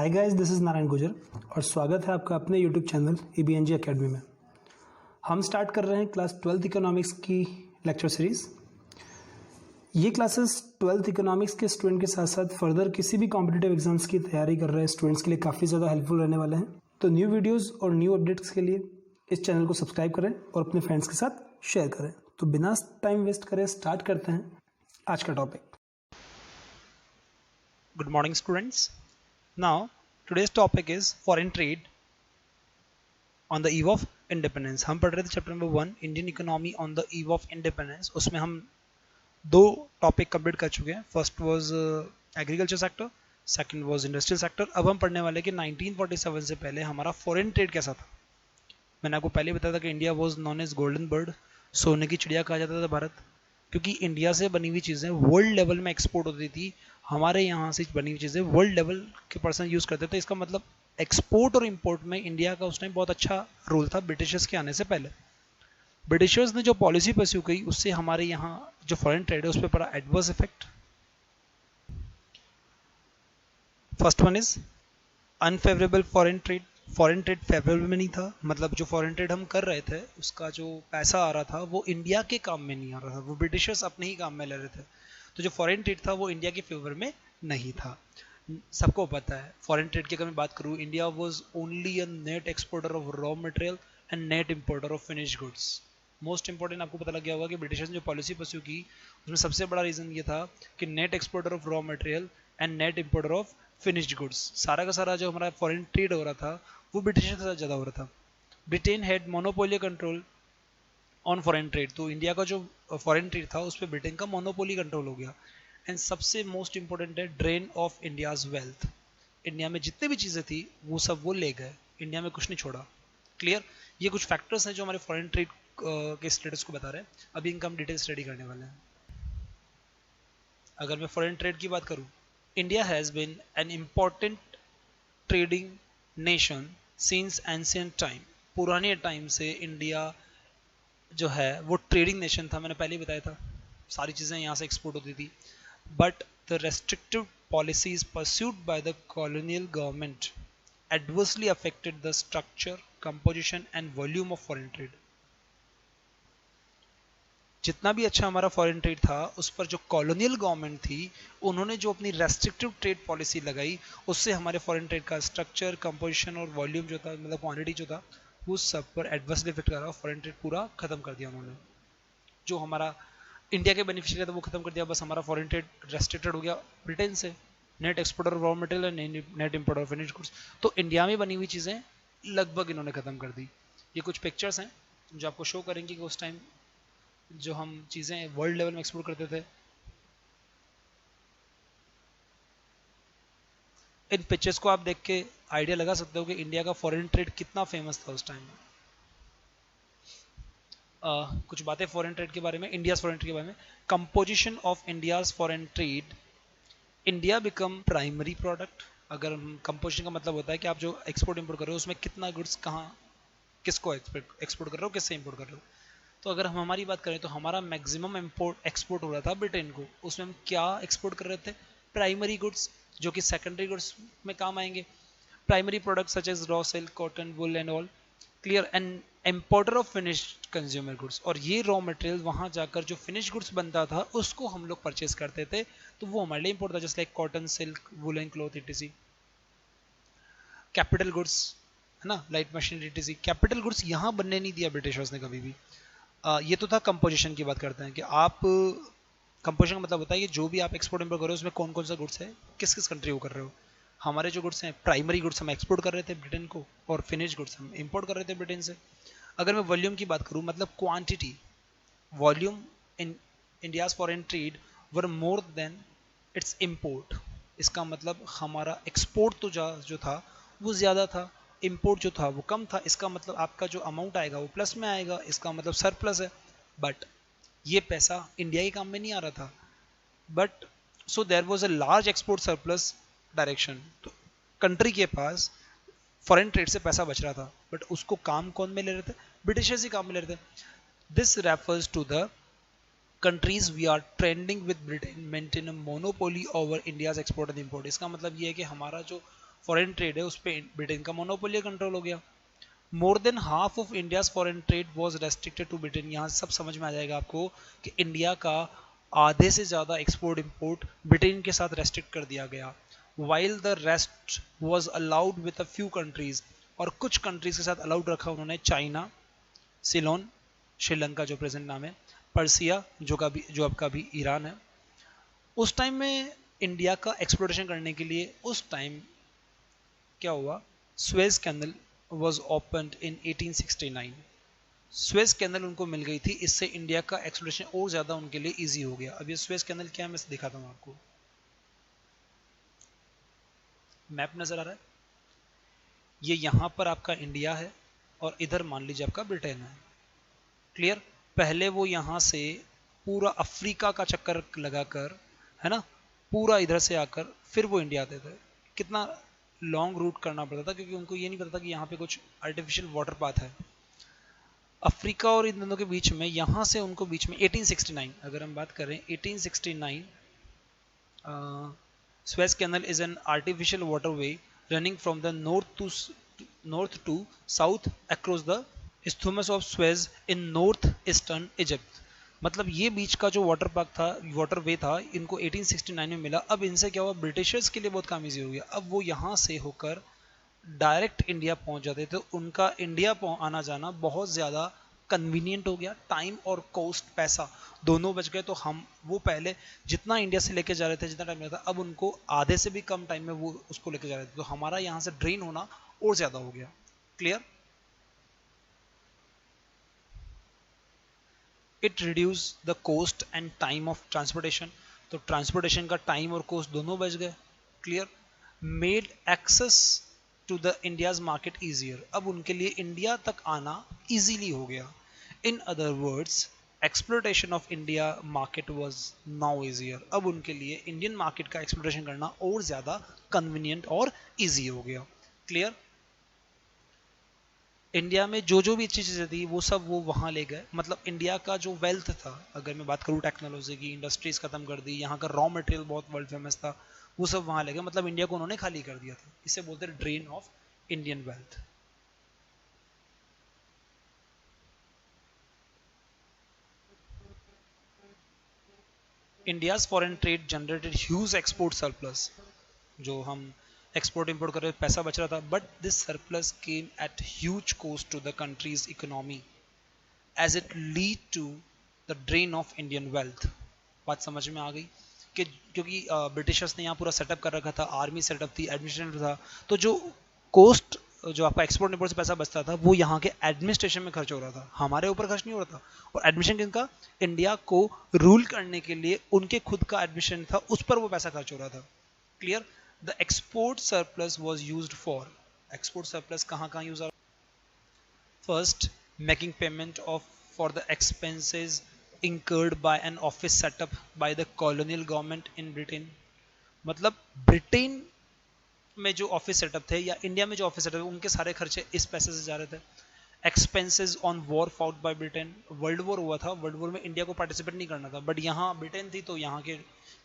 Hi guys, this is Narayan गुजर और स्वागत है आपका अपने यूट्यूब चैनल EBNG एकेडमी में। हम स्टार्ट कर रहे हैं क्लास 12th इकोनॉमिक्स की लेक्चर सीरीज़। ये क्लासेस 12th इकोनॉमिक्स के स्टूडेंट के साथ साथ फर्दर किसी भी कॉम्पिटिटिव एग्जाम्स की तैयारी कर रहे स्टूडेंट्स के लिए काफ़ी ज़्यादा हेल्पफुल रहने वाले हैं। तो न्यू वीडियोज़ और न्यू अपडेट्स के लिए इस चैनल को सब्सक्राइब करें और अपने फ्रेंड्स के साथ शेयर करें। तो बिना टाइम वेस्ट करे स्टार्ट करते हैं आज का topic. Good morning, students. Now, today's topic is foreign trade on the eve of independence. हम पढ़ रहे थे chapter number 1 Indian economy on the eve of independence. उसमें हम दो टॉपिक कंप्लीट कर चुके हैं। First was agriculture sector, second was industrial sector. अब हम पढ़ने वाले कि 1947 से पहले हमारा फॉरेन ट्रेड कैसा था। मैंने आपको पहले बताया था कि India was known as golden bird, सोने की चिड़िया कहा जाता था भारत, क्योंकि इंडिया से बनी हुई चीज़ें वर्ल्ड लेवल में एक्सपोर्ट होती थी। हमारे यहाँ से बनी हुई चीज़ें वर्ल्ड लेवल के पर्सन यूज़ करते थे। इसका मतलब एक्सपोर्ट और इंपोर्ट में इंडिया का उस टाइम बहुत अच्छा रोल था ब्रिटिशर्स के आने से पहले। ब्रिटिशर्स ने जो पॉलिसी परस्यू की उससे हमारे यहाँ जो फॉरेन ट्रेड है उस पर पड़ा adverse effect. First one is unfavourable foreign trade. Foreign trade favourable में नहीं था, मतलब जो फॉरेन ट्रेड हम कर रहे थे उसका जो पैसा आ रहा था वो इंडिया के काम में नहीं आ रहा था, वो ब्रिटिशर्स अपने ही काम में ले रहे थे। तो जो फॉरेन ट्रेड था वो इंडिया के फेवर में नहीं था। सबको पता है फॉरेन ट्रेड की अगर मैं बात करूँ, India was only a net exporter of raw material and net importer of finish goods. Most important आपको पता लग गया होगा कि ब्रिटिशर्स ने जो पॉलिसी परस्यू की उसमें सबसे बड़ा रीजन ये था कि net exporter of raw material and net importer of finished goods. सारा का सारा जो हमारा फॉरेन ट्रेड हो रहा था वो ब्रिटिशर्स के साथ ज़्यादा हो रहा था। Britain had monopoly control on foreign trade. तो इंडिया का जो फॉरेन ट्रेड था उस पर ब्रिटेन का मोनोपोली कंट्रोल हो गया। एंड सबसे मोस्ट इंपॉर्टेंट है drain of India's wealth. India में जितनी भी चीज़ें थी वो सब वो ले गए, इंडिया में कुछ नहीं छोड़ा। क्लियर? ये कुछ फैक्टर्स हैं जो हमारे फॉरेन ट्रेड के स्टेटस को बता रहे हैं। अभी इनका हम डिटेल स्टडी करने वाले हैं। अगर मैं फॉरेन ट्रेड की बात करूं, India has been an important trading nation since ancient time. पुराने टाइम से इंडिया जो है वो ट्रेडिंग नेशन था। मैंने पहले ही बताया था सारी चीज़ें यहाँ से एक्सपोर्ट होती थी। But the restrictive policies pursued by the colonial government adversely affected the structure, composition and volume of foreign trade. जितना भी अच्छा हमारा फॉरेन ट्रेड था उस पर जो कॉलोनियल गवर्नमेंट थी उन्होंने जो अपनी रेस्ट्रिक्टिव ट्रेड पॉलिसी लगाई उससे हमारे फॉरेन ट्रेड का स्ट्रक्चर, कंपोजिशन और वॉल्यूम जो था, मतलब क्वांटिटी जो था, वो सब पर एडवर्सली इफेक्ट कर रहा। फॉरेन ट्रेड पूरा खत्म कर दिया उन्होंने। जो हमारा इंडिया के बेनिफिशियरी था वो खत्म कर दिया। बस हमारा फॉरेन ट्रेड रेस्ट्रिक्टेड हो गया ब्रिटेन से। Net exporter raw material and net importer of finished goods. तो इंडिया में बनी हुई चीज़ें लगभग इन्होंने खत्म कर दी। ये कुछ पिक्चर्स हैं जो आपको शो करेंगे कि उस टाइम जो हम चीज़ें वर्ल्ड लेवल में एक्सपोर्ट करते थे। इन पिक्चर्स को आप देख के आइडिया लगा सकते हो कि इंडिया का फॉरेन ट्रेड कितना फेमस था उस टाइम में। कुछ बातें फॉरेन ट्रेड के बारे में, इंडिया फॉरेन ट्रेड के बारे में। Composition of India's foreign trade, India become primary product. अगर हम कंपोजिशन का मतलब होता है कि आप जो एक्सपोर्ट इंपोर्ट कर रहे हो उसमें कितना गुड्स कहाँ किसको एक्सपोर्ट कर रहे हो, किससे इंपोर्ट कर रहे हो। तो अगर हम हमारी बात करें तो हमारा मैक्सिमम इंपोर्ट एक्सपोर्ट हो रहा था ब्रिटेन को। उसमें हम क्या एक्सपोर्ट कर रहे थे? प्राइमरी गुड्स, जो कि सेकेंडरी गुड्स में काम आएंगे। Primary product such as raw silk, cotton, wool and all. Clear? And importer of finished consumer goods, और ये रॉ मटेरियल वहां जाकर जो फिनिश गुड्स बनता था उसको हम लोग परचेज करते थे, तो वो हमारे लिए इंपोर्ट था, जैसे like cotton, silk, woollen cloth etc.. Capital goods है ना, light machine etc.. Capital goods यहाँ बनने नहीं दिया ब्रिटिशर्स ने कभी भी। ये तो था कंपोजिशन की बात करते हैं कि आप कंपोजिशन का मतलब होता है कि जो भी आप एक्सपोर्ट इंपोर्ट कर रहे हो उसमें कौन कौन सा गुड्स है, किस किस कंट्री को कर रहे हो। हमारे जो गुड्स हैं, प्राइमरी गुड्स हम एक्सपोर्ट कर रहे थे ब्रिटेन को और फिनिश गुड्स हम इंपोर्ट कर रहे थे ब्रिटेन से। अगर मैं वॉल्यूम की बात करूं, मतलब quantity, volume in India's foreign trade were more than it's import. इसका मतलब हमारा एक्सपोर्ट तो जो था वो ज़्यादा था, इंपोर्ट जो था वो कम था। इसका मतलब आपका जो अमाउंट आएगा वो प्लस में आएगा, इसका मतलब सरप्लस है। बट ये पैसा इंडिया के काम में नहीं आ रहा था। But so there was a large export surplus direction. तो कंट्री के पास फॉरेन ट्रेड से पैसा बच रहा था, बट उसको काम कौन में ले रहे थे? ब्रिटिशर्स ही काम में ले रहे थे। This refers to the countries we are trending with Britain maintain a monopoly over India's export and import. इसका मतलब ये है कि हमारा जो फॉरेन ट्रेड है उस पर ब्रिटेन का मोनोपोली कंट्रोल हो गया। More than half of India's foreign trade was restricted to Britain. यहाँ से सब समझ में आ जाएगा आपको कि इंडिया का आधे से ज़्यादा एक्सपोर्ट इंपोर्ट ब्रिटेन के साथ रेस्ट्रिक्ट कर दिया गया, while the rest was allowed with a few countries. और कुछ कंट्रीज के साथ अलाउड रखा उन्होंने, चाइना, सिलोन, श्रीलंका जो प्रेजेंट नाम है, पर्सिया जो अब का भी ईरान है। उस टाइम में इंडिया का एक्सप्लोरेशन करने के लिए उस टाइम क्या हुआ, Suez canal was opened in 1869। Suez canal उनको मिल गई थी, इससे इंडिया का एक्सप्लोरेशन और ज्यादा उनके लिए इजी हो गया। अब ये स्वेज कैनल क्या है मैं दिखाता हूं आपको। मैप नजर आ रहा है, ये यहां पर आपका इंडिया है और इधर मान लीजिए आपका ब्रिटेन है। क्लियर। पहले वो यहां से पूरा अफ्रीका का चक्कर लगाकर, है ना, पूरा इधर से आकर फिर वो इंडिया आते थे। कितना लॉन्ग रूट करना पड़ता था, क्योंकि उनको ये नहीं पता था कि यहाँ पे कुछ आर्टिफिशियल वाटर पाथ है। अफ्रीका और इन दोनों के बीच में, यहाँ से उनको बीच में 1869 अगर हम बात करें, 1869 Suez canal is an artificial waterway running from the north to south across the isthmus of Suez in north eastern Egypt. मतलब ये बीच का जो वाटरवे था इनको 1869 में मिला। अब इनसे क्या हुआ, ब्रिटिशर्स के लिए बहुत काम इजी हो गया। अब वो यहाँ से होकर डायरेक्ट इंडिया पहुंच जाते थे, उनका इंडिया आना जाना बहुत ज़्यादा कन्वीनियंट हो गया। टाइम और कॉस्ट, पैसा दोनों बच गए। तो हम वो पहले जितना इंडिया से लेके जा रहे थे, जितना टाइम लगता था, अब उनको आधे से भी कम टाइम में वो उसको लेके जा रहे थे। तो हमारा यहाँ से ड्रेन होना और ज़्यादा हो गया। Clear. It reduce the cost and time of transportation. तो ट्रांसपोर्टेशन का टाइम और कोस्ट दोनों बच गए। Clear. Made access to the India's market easier. अब उनके लिए इंडिया तक आना इजीली हो गया। In other words, exploration of India market was now easier. अब उनके लिए इंडियन मार्केट का एक्सप्लोरेशन करना और ज्यादा कन्वीनियंट और इजी हो गया। क्लियर। इंडिया में जो भी अच्छी चीज़ें थी वो सब वो वहाँ ले गए। मतलब इंडिया का जो वेल्थ था, अगर मैं बात करूँ टेक्नोलॉजी की, इंडस्ट्रीज खत्म कर दी, यहाँ का रॉ मटेरियल बहुत वर्ल्ड फेमस था, वो सब वहाँ ले गए। मतलब इंडिया को उन्होंने खाली कर दिया था। इसे बोलते हैं drain of Indian wealth. India's foreign trade generated huge export surplus. जो हम एक्सपोर्ट इंपोर्ट कर रहे पैसा बच रहा था, but this surplus came at huge cost to the country's economy as it lead to the drain of Indian wealth. बात समझ में आ गई कि क्योंकि ब्रिटिशर्स ने यहाँ पूरा सेटअप कर रखा था, आर्मी सेटअप थी, एडमिनिस्ट्रेशन था, तो जो कोस्ट, जो आपका एक्सपोर्ट इंपोर्ट से पैसा बचता था वो यहाँ के एडमिनिस्ट्रेशन में खर्च हो रहा था, हमारे ऊपर खर्च नहीं हो रहा था। और एडमिनिस्ट्रेशन किनका, इंडिया को रूल करने के लिए उनके खुद का एडमिनिस्ट्रेशन था, उस पर वो पैसा खर्च हो रहा था। Clear. The export surplus was used for, export surplus कहाँ कहाँ use, first making payment of for the expenses incurred by an office set up by the colonial government in Britain। मतलब ब्रिटेन में जो ऑफिस सेटअप थे या India में जो office setup थे, उनके सारे खर्चे इस पैसे से जा रहे थे। Expenses on war fought by Britain. World war हुआ था, वर्ल्ड वॉर में इंडिया को पार्टिसिपेट नहीं करना था, बट यहाँ ब्रिटेन थी तो यहाँ के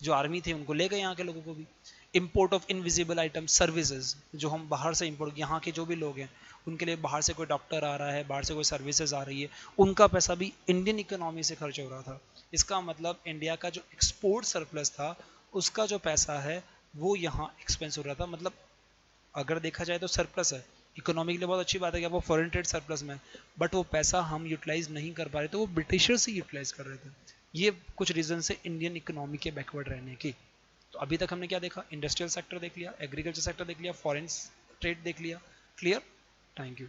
जो आर्मी थी उनको ले गए, यहाँ के लोगों को भी। Import of invisible item services, जो हम बाहर से इम्पोर्ट, यहाँ के जो भी लोग हैं उनके लिए बाहर से कोई डॉक्टर आ रहा है, बाहर से कोई सर्विसेज आ रही है, उनका पैसा भी इंडियन इकोनॉमी से खर्च हो रहा था। इसका मतलब इंडिया का जो एक्सपोर्ट सरप्लस था उसका जो पैसा है वो यहाँ एक्सपेंस हो रहा था। मतलब अगर देखा जाए तो सरप्लस है, इकोनॉमी के लिए बहुत अच्छी बात है कि वो फॉरेन ट्रेड सरप्लस में, बट वो पैसा हम यूटिलाइज नहीं कर पा रहे थे, वो ब्रिटिशर्स ही यूटिलाइज कर रहे थे। ये कुछ रीजन से इंडियन इकोनॉमी के बैकवर्ड रहने की। तो अभी तक हमने क्या देखा, इंडस्ट्रियल सेक्टर देख लिया, एग्रीकल्चर सेक्टर देख लिया, फॉरेन ट्रेड देख लिया। क्लियर। Thank you.